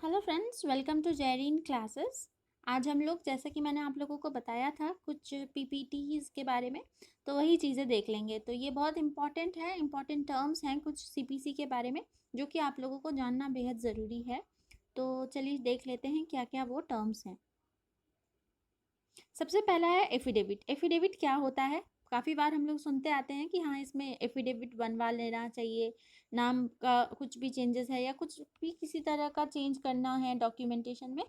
Hello friends, welcome to Jerin classes. आज हम लोग, जैसे कि मैंने आप लोगों को बताया था, कुछ पीपीटीज के बारे में, तो वही चीज़ें देख लेंगे। तो ये बहुत इंपॉर्टेंट है, इंपॉर्टेंट टर्म्स हैं कुछ सीपीसी के बारे में जो कि आप लोगों को जानना बेहद ज़रूरी है। तो चलिए देख लेते हैं क्या क्या वो टर्म्स हैं। सबसे पहला है एफिडेविट। एफिडेविट क्या होता है? काफ़ी बार हम लोग सुनते आते हैं कि हाँ, इसमें एफिडेविट बनवा लेना चाहिए, नाम का कुछ भी चेंजेस है या कुछ भी किसी तरह का चेंज करना है डॉक्यूमेंटेशन में,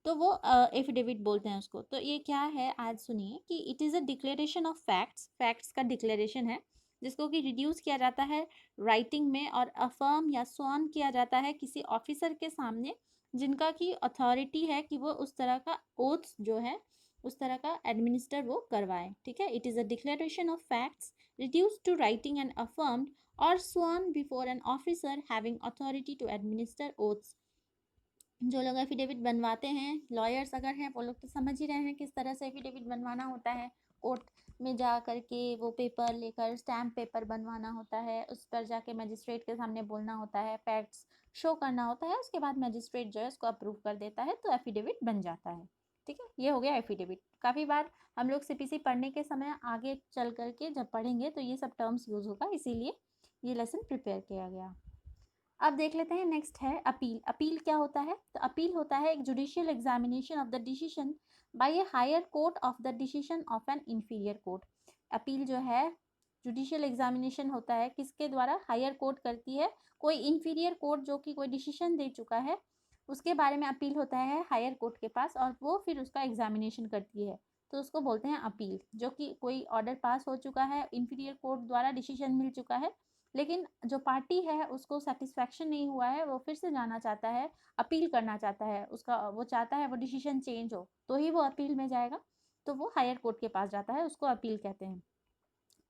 तो वो एफिडेविट बोलते हैं उसको। तो ये क्या है, आज सुनिए कि it is a declaration of facts. Facts का डिक्लेरेशन है जिसको कि रिड्यूस किया जाता है राइटिंग में और अफर्म या स्वॉन किया जाता है किसी ऑफिसर के सामने जिनका की अथॉरिटी है कि वो उस तरह का ओथ जो है उस तरह का एडमिनिस्टर वो करवाएं। ठीक है, it is a declaration of facts reduced to writing and affirmed और sworn before an officer having authority to administer oaths. जो लोग एफिडेविट बनवाते हैं, लॉयर्स अगर हैं, वो लोग तो समझ ही रहे हैं किस तरह से एफिडेविट बनवाना होता है। कोर्ट में जा करके वो पेपर लेकर स्टैम्प पेपर बनवाना होता है, उस पर जाके मजिस्ट्रेट के सामने बोलना होता है, फैक्ट्स शो करना होता है, उसके बाद मजिस्ट्रेट जो है उसको अप्रूव कर देता है, तो एफिडेविट बन जाता है। ठीक है, ये हो गया एफिडेविट। काफ़ी बार हम लोग सीपीसी पढ़ने के समय आगे चल करके जब पढ़ेंगे तो ये सब टर्म्स यूज़ होगा, इसीलिए ये लेसन प्रिपेयर किया गया। अब देख लेते हैं, नेक्स्ट है अपील। अपील क्या होता है? तो अपील होता है एक judicial examination of the decision by a higher court of the decision of an inferior court. Appeal जो है जुडिशियल एग्जामिनेशन होता है, किसके द्वारा? हायर कोर्ट करती है। कोई इंफीरियर कोर्ट जो कि कोई डिसीजन दे चुका है उसके बारे में अपील होता है हायर कोर्ट के पास, और वो फिर उसका एग्जामिनेशन करती है, तो उसको बोलते हैं अपील। जो कि कोई ऑर्डर पास हो चुका है, इंफीरियर कोर्ट द्वारा डिसीजन मिल चुका है, लेकिन जो पार्टी है उसको सेटिस्फैक्शन नहीं हुआ है, वो फिर से जाना चाहता है, अपील करना चाहता है, उसका वो चाहता है वो डिसीजन चेंज हो, तो ही वो अपील में जाएगा, तो वो हायर कोर्ट के पास जाता है, उसको अपील कहते हैं।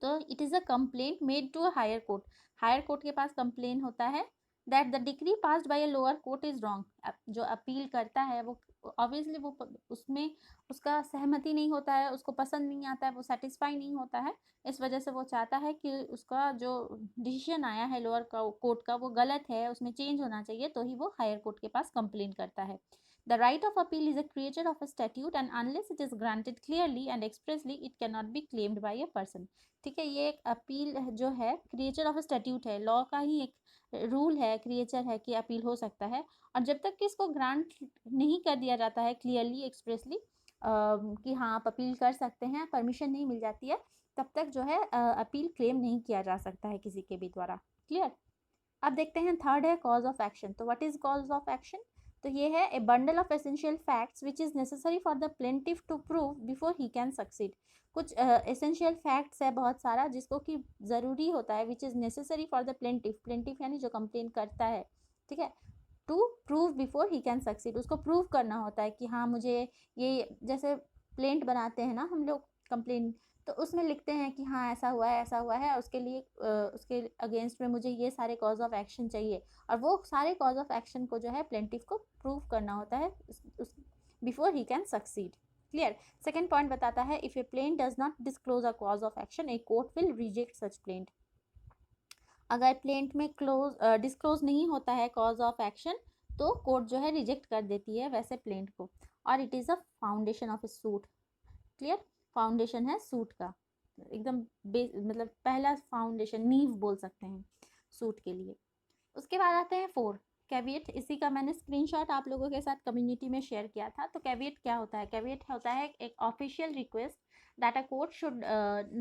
तो it is a complaint made to a higher court. Higher court के पास कंप्लेन होता है that the decree passed by a lower court is wrong. जो अपील करता है वो ऑब्वियसली वो उसमें उसका सहमति नहीं होता है, उसको पसंद नहीं आता है, वो सेटिस्फाई नहीं होता है, इस वजह से वो चाहता है कि उसका जो डिसीजन आया है लोअर कोर्ट का वो गलत है, उसमें चेंज होना चाहिए, तो ही वो हायर कोर्ट के पास कंप्लेन करता है। The right of appeal is a creature of a statute and unless it is granted clearly and expressly, it cannot be claimed by a person. ठीक है, ये एक अपील जो है क्रिएचर ऑफ स्टैट्यूट है, लॉ का ही एक रूल है, क्रिएचर है कि अपील हो सकता है, और जब तक कि इसको ग्रांट नहीं कर दिया जाता है क्लियरली एक्सप्रेसली कि हाँ आप अपील कर सकते हैं, परमिशन नहीं मिल जाती है, तब तक जो है अपील क्लेम नहीं किया जा सकता है किसी के भी द्वारा। क्लियर? अब देखते हैं, थर्ड है कॉज ऑफ एक्शन। तो what is cause of action? तो ये है a bundle of essential facts which is necessary for the plaintiff to prove before he can succeed. कुछ एसेंशियल फैक्ट्स है बहुत सारा जिसको कि ज़रूरी होता है, which is necessary for the plaintiff. Plaintiff यानी जो कंप्लेन करता है, ठीक है, to prove before he can succeed, उसको प्रूव करना होता है कि हाँ मुझे ये, जैसे प्लेंट बनाते हैं ना हम लोग, कंप्लेन, तो उसमें लिखते हैं कि हाँ ऐसा हुआ है, ऐसा हुआ है, उसके लिए उसके अगेंस्ट में मुझे ये सारे कॉज ऑफ एक्शन चाहिए, और वो सारे कॉज ऑफ एक्शन को जो है प्लेंटिफ को प्रूव करना होता है before he can succeed. Clear? Second point बताता है, if A plaint does not disclose a cause of action a court will reject such plaint. अगर प्लेंट में डिस्क्लोज नहीं होता है कॉज ऑफ एक्शन, तो कोर्ट जो है रिजेक्ट कर देती है वैसे प्लेंट को, और it is a foundation of A suit. Clear? Foundation है सूट का, एकदम बेस, मतलब पहला फाउंडेशन, नींव बोल सकते हैं सूट के लिए। उसके बाद आते हैं फोर, कैविएट। इसी का मैंने स्क्रीनशॉट आप लोगों के साथ कम्युनिटी में शेयर किया था। तो कैविएट क्या होता है? कैविएट होता है एक official request that a court should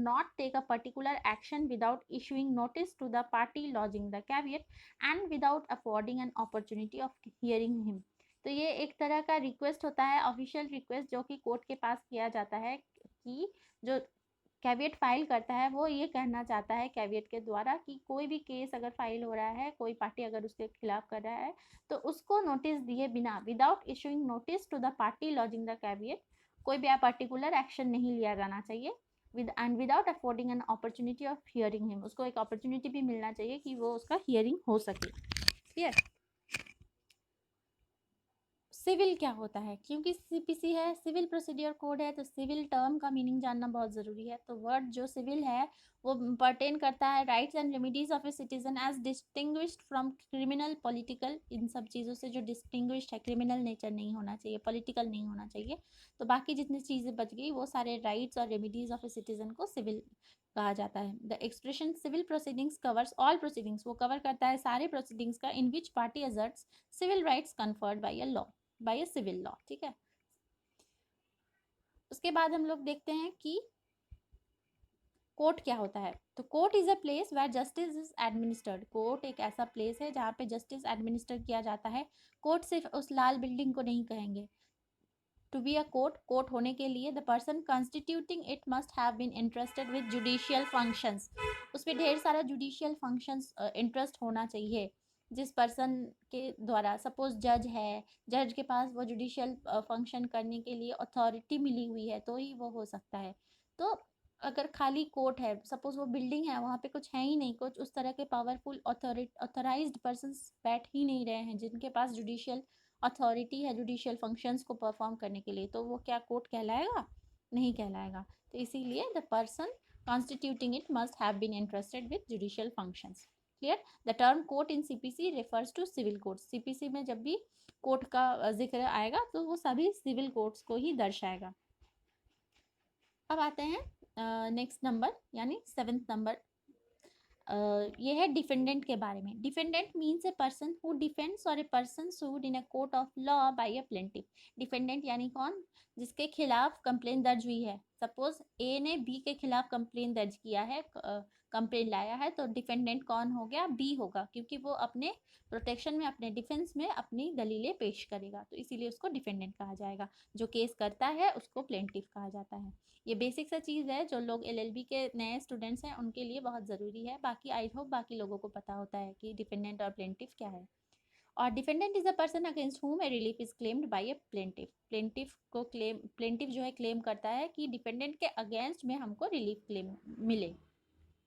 not take a particular action without issuing notice to the party lodging the caveat and without affording an opportunity of hearing him. तो ये एक तरह का रिक्वेस्ट होता है, ऑफिशियल रिक्वेस्ट, जो कि court के पास किया जाता है कि जो कैविएट फाइल करता है वो ये कहना चाहता है कैविएट के द्वारा कि कोई भी केस अगर फाइल हो रहा है, कोई पार्टी अगर उसके खिलाफ कर रहा है, तो उसको नोटिस दिए बिना, without issuing notice to the party lodging the caveat, कोई भी पर्टिकुलर एक्शन नहीं लिया जाना चाहिए, with and without affording an opportunity of hearing him, उसको एक अपॉर्चुनिटी भी मिलना चाहिए कि वो उसका हियरिंग हो सके। क्लियर? सिविल क्या होता है, क्योंकि सीपीसी है, सिविल प्रोसीडियर कोड है, तो सिविल टर्म का मीनिंग जानना बहुत ज़रूरी है। तो वर्ड जो सिविल है वो पर्टेन करता है rights and remedies of a citizen as distinguished from criminal, political. इन सब चीज़ों से जो डिस्टिंग्विश्ड है, क्रिमिनल नेचर नहीं होना चाहिए, पॉलिटिकल नहीं होना चाहिए। तो बाकी जितनी चीज़ें बच गई वो सारे राइट्स और रेमिडीज ऑफ ए सिटीजन को सिविल कहा जाता है। The expression civil proceedings covers all proceedings, वो कवर करता है सारे प्रोसीडिंग्स का in which party asserts civil rights conferred by a law, by a civil law. ठीक है, उसके बाद हम लोग देखते हैं कि कोर्ट क्या होता है। तो court is a place where justice is administered. Court एक ऐसा प्लेस है जहाँ पे जस्टिस एडमिनिस्टर किया जाता है। कोर्ट सिर्फ उस लाल बिल्डिंग को नहीं कहेंगे। To be a court, court होने के लिए the person constituting it must have been interested with judicial functions. उसमें ढेर सारा जुडिशियल फंक्शंस इंटरेस्ट होना चाहिए। जिस पर्सन के द्वारा, सपोज जज है, जज के पास वो जुडिशियल फंक्शन करने के लिए अथॉरिटी मिली हुई है तो ही वो हो सकता है। तो अगर खाली कोर्ट है, सपोज वो बिल्डिंग है, वहाँ पे कुछ है ही नहीं, कुछ उस तरह के पावरफुल ऑथराइज्ड पर्सन बैठ ही नहीं रहे हैं जिनके पास जुडिशियल अथॉरिटी है जुडिशियल फंक्शंस को परफॉर्म करने के लिए, तो वो क्या कोर्ट कहलाएगा? नहीं कहलाएगा। तो इसीलिए the person constituting it must have been interested with judicial functions. Clear? The term court in CPC refers to civil court. CPC में जब भी कोर्ट का जिक्र आएगा तो वो सभी सिविल कोर्ट्स को ही दर्शाएगा। अब आते हैं नेक्स्ट नंबर, यानी 7th नंबर। ये है डिफेंडेंट के बारे में। Defendant means a person who defends और a person sued in a court of law by a plaintiff. Defendant यानी कौन? जिसके खिलाफ कंप्लेन दर्ज हुई है। सपोज ए ने बी के खिलाफ कंप्लेन दर्ज किया है, कंप्लेन लाया है, तो डिफेंडेंट कौन हो गया? बी होगा, क्योंकि वो अपने प्रोटेक्शन में, अपने डिफेंस में अपनी दलीलें पेश करेगा, तो इसीलिए उसको डिफेंडेंट कहा जाएगा। जो केस करता है उसको प्लेंटिफ कहा जाता है। ये बेसिक सा चीज़ है जो लोग एलएलबी के नए स्टूडेंट्स हैं उनके लिए बहुत ज़रूरी है। बाकी आई होप बाकी लोगों को पता होता है कि डिफेंडेंट और प्लेंटिफ क्या है। और defendant is a person against हुम ए relief is claimed by A plaintiff. Plaintiff को क्लेम, प्लेंटिफ जो है क्लेम करता है कि डिफेंडेंट के अगेंस्ट में हमको रिलीफ क्लेम मिले।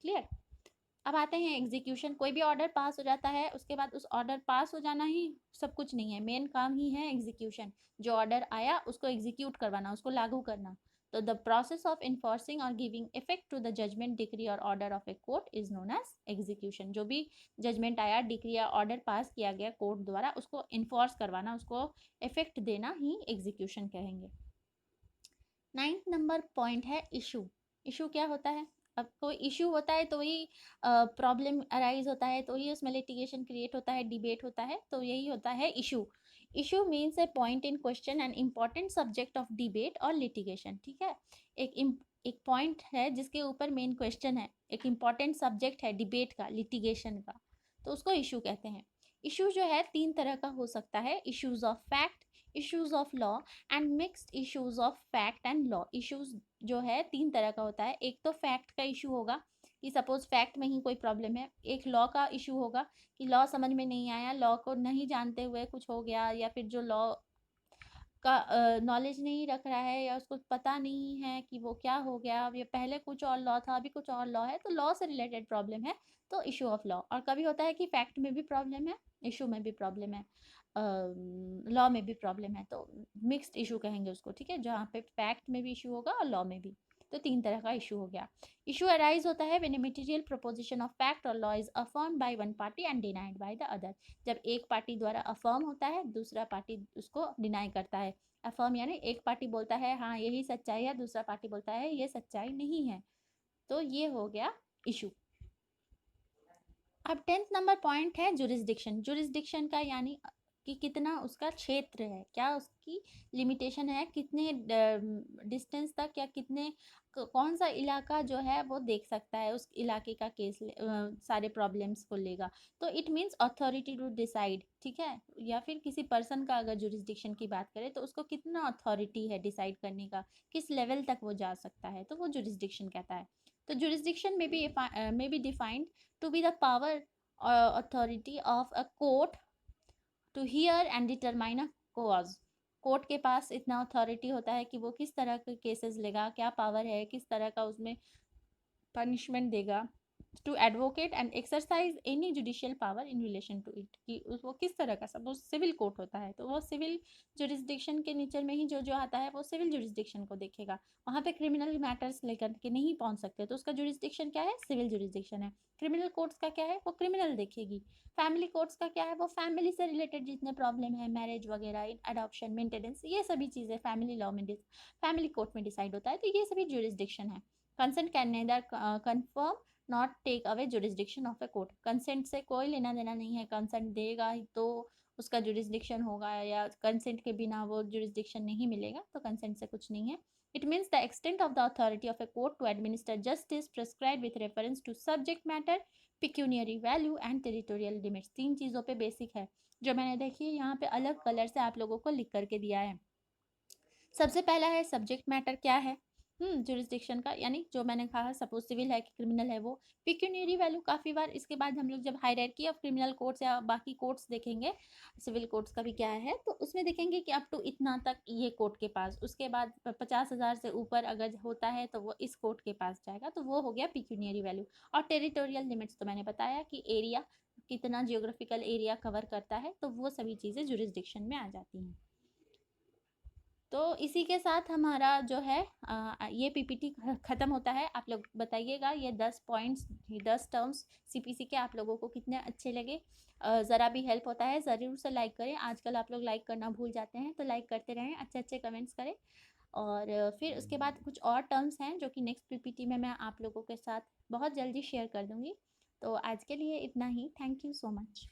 क्लियर? अब आते हैं एग्जीक्यूशन। कोई भी ऑर्डर पास हो जाता है, उसके बाद उस ऑर्डर पास हो जाना ही सब कुछ नहीं है, मेन काम ही है एग्जीक्यूशन। जो ऑर्डर आया उसको एग्जीक्यूट करवाना, उसको लागू करना। तो द प्रोसेस ऑफ इन्फोर्सिंग और giving effect to the judgment, decree और order of a court is known as execution. जो भी जजमेंट आया, डिक्री या ऑर्डर पास किया गया कोर्ट द्वारा, उसको इन्फोर्स करवाना, उसको इफेक्ट देना ही एग्जीक्यूशन कहेंगे। 9th नंबर पॉइंट है इशू। इशू क्या होता है? अब कोई इशू होता है तो ही प्रॉब्लम अराइज होता है, तो ही उसमें लिटिगेशन क्रिएट होता है, डिबेट होता है, तो यही होता है issue. Issue means A point in question and important subject of debate और लिटिगेशन। ठीक है, एक पॉइंट है जिसके ऊपर मेन क्वेश्चन है, एक इम्पॉर्टेंट सब्जेक्ट है डिबेट का, लिटिगेशन का, तो उसको इशू कहते हैं। इशू जो है 3 तरह का हो सकता है, issues of fact, issues of law and mixed issues of fact and law. Issues जो है 3 तरह का होता है। एक तो फैक्ट का इशू होगा कि सपोज फैक्ट में ही कोई प्रॉब्लम है। एक लॉ का इशू होगा कि लॉ समझ में नहीं आया, लॉ को नहीं जानते हुए कुछ हो गया, या फिर जो लॉ का नॉलेज नहीं रख रहा है या उसको पता नहीं है कि वो क्या हो गया, अब ये पहले कुछ और लॉ था अभी कुछ और लॉ है, तो लॉ से रिलेटेड प्रॉब्लम है, तो इशू ऑफ लॉ। और कभी होता है कि फैक्ट में भी प्रॉब्लम है, इशू में भी प्रॉब्लम है, लॉ में भी प्रॉब्लम है, तो मिक्स्ड इशू कहेंगे उसको। ठीक है, जहाँ पे फैक्ट में भी इशू होगा और लॉ में भी। तो 3 तरह का इशू हो गया। इशू अराइज होता है when a material proposition of fact और law is affirmed by one party and denied by the other. जब एक पार्टी द्वारा अफर्म होता है, दूसरा पार्टी उसको डिनाई करता है। अफर्म यानी एक पार्टी बोलता है हाँ यही सच्चाई है, दूसरा पार्टी बोलता है ये सच्चाई नहीं है, तो ये हो गया इशू। अब 10th नंबर पॉइंट है जुरिस्डिक्शन। जुरिस्डिक्शन का यानी कि कितना उसका क्षेत्र है, क्या उसकी लिमिटेशन है, कितने डिस्टेंस तक या कितने कौन सा इलाका जो है वो देख सकता है, उस इलाके का केस सारे प्रॉब्लम्स को लेगा। तो it means authority to decide. ठीक है, या फिर किसी पर्सन का अगर जुरिस्डिक्शन की बात करें तो उसको कितना अथॉरिटी है डिसाइड करने का, किस लेवल तक वो जा सकता है, तो वो जुरिस्डिक्शन कहता है। तो जुरिस्डिक्शन में be defined to be the power or authority of a court to hear and determine a cause। Court के पास इतना अथॉरिटी होता है कि वो किस तरह के केसेस लेगा, क्या पावर है, किस तरह का उसमें पनिशमेंट देगा, to advocate and exercise any judicial power in relation to it, कि वो किस तरह का, सपोज सिविल कोर्ट होता है तो वो सिविल जुरिस्डिक्शन के नेचर में ही जो जो आता है वो सिविल जुरिस्डिक्शन को देखेगा। वहाँ पे क्रिमिनल मैटर्स लेकर के नहीं पहुँच सकते, तो उसका जुरिस्डिक्शन क्या है, सिविल जुरिस्डिक्शन है। क्रिमिनल कोर्ट्स का क्या है, वो क्रिमिनल देखेगी। फैमिली कोर्ट्स का क्या है, वो फैमिली से रिलेटेड जितने प्रॉब्लम है, मैरिज वगैरह, अडॉप्शन, मेंटेनेंस, ये सभी चीज़ें फैमिली लॉ में फैमिली कोर्ट में डिसाइड होता है, तो ये सभी जुरिस्डिक्शन है। Consent can neither confirm not take away jurisdiction of a court, consent से कोई लेना देना नहीं है, कंसेंट देगा ही तो उसका जुरिस्डिक्शन होगा, या कंसेंट के बिना वो जुरिस्डिक्शन नहीं मिलेगा, तो कंसेंट से कुछ नहीं है। It means the extent of the authority of a court to administer justice prescribe with reference to subject matter, pecuniary value and territorial limits. 3 चीज़ों पे बेसिक है, जो मैंने देखिए यहाँ पे अलग कलर से आप लोगों को लिख करके दिया है। सबसे पहला है सब्जेक्ट मैटर क्या है, जुरिस्डिक्शन का, यानी जो मैंने कहा सपोज सिविल है कि क्रिमिनल है वो। पिक्यूनियरी वैल्यू काफ़ी बार इसके बाद हम लोग जब हायरार्की ऑफ क्रिमिनल कोर्ट्स या बाकी कोर्ट्स देखेंगे, सिविल कोर्ट्स का भी क्या है, तो उसमें देखेंगे कि अप टू इतना तक ये कोर्ट के पास, उसके बाद 50,000 से ऊपर अगर होता है तो वो इस कोर्ट के पास जाएगा, तो वो हो गया पिक्यूनियरी वैल्यू। और टेरिटोरियल लिमिट्स तो मैंने बताया कि एरिया कितना जियोग्राफिकल एरिया कवर करता है, तो वो सभी चीज़ें जुरिस्डिक्शन में आ जाती हैं। तो इसी के साथ हमारा जो है ये पीपीटी ख़त्म होता है। आप लोग बताइएगा ये 10 पॉइंट्स, 10 टर्म्स सीपीसी के आप लोगों को कितने अच्छे लगे। ज़रा भी हेल्प होता है ज़रूर से लाइक करें, आजकल आप लोग लाइक करना भूल जाते हैं, तो लाइक करते रहें, अच्छे अच्छे कमेंट्स करें। और फिर उसके बाद कुछ और टर्म्स हैं जो कि नेक्स्ट पीपीटी में मैं आप लोगों के साथ बहुत जल्दी शेयर कर दूँगी। तो आज के लिए इतना ही, थैंक यू सो मच।